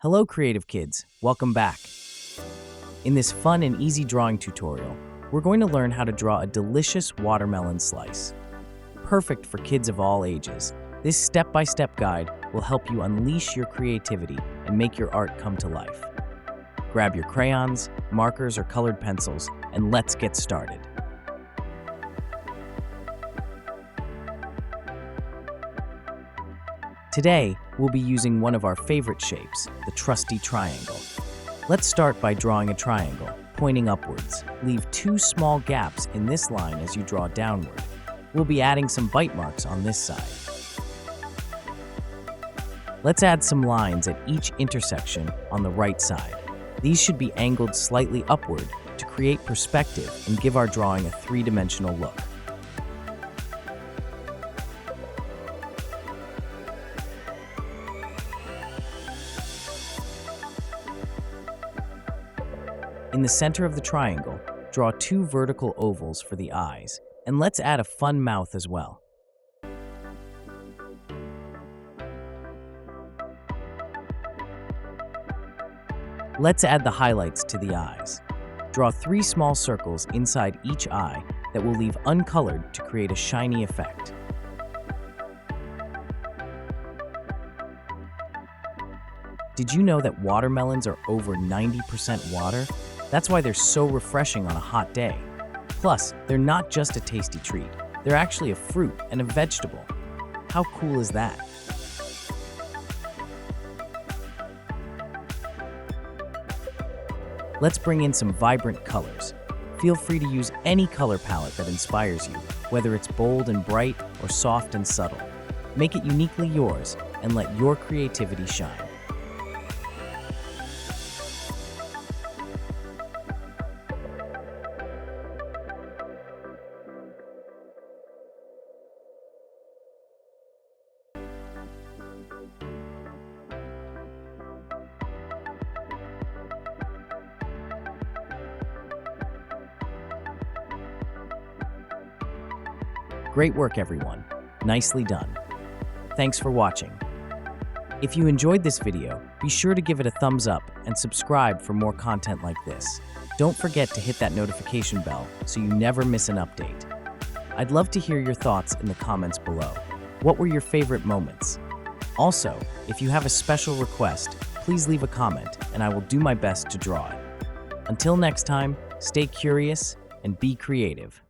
Hello creative kids, welcome back. In this fun and easy drawing tutorial, we're going to learn how to draw a delicious watermelon slice. Perfect for kids of all ages, this step-by-step guide will help you unleash your creativity and make your art come to life. Grab your crayons, markers, or colored pencils, and let's get started. Today, we'll be using one of our favorite shapes, the trusty triangle. Let's start by drawing a triangle, pointing upwards. Leave two small gaps in this line as you draw downward. We'll be adding some bite marks on this side. Let's add some lines at each intersection on the right side. These should be angled slightly upward to create perspective and give our drawing a three-dimensional look. In the center of the triangle, draw two vertical ovals for the eyes, and let's add a fun mouth as well. Let's add the highlights to the eyes. Draw three small circles inside each eye that will leave uncolored to create a shiny effect. Did you know that watermelons are over 90% water? That's why they're so refreshing on a hot day. Plus, they're not just a tasty treat, they're actually a fruit and a vegetable. How cool is that? Let's bring in some vibrant colors. Feel free to use any color palette that inspires you, whether it's bold and bright or soft and subtle. Make it uniquely yours and let your creativity shine. Great work, everyone. Nicely done. Thanks for watching. If you enjoyed this video, be sure to give it a thumbs up and subscribe for more content like this. Don't forget to hit that notification bell so you never miss an update. I'd love to hear your thoughts in the comments below. What were your favorite moments? Also, if you have a special request, please leave a comment and I will do my best to draw it. Until next time, stay curious and be creative.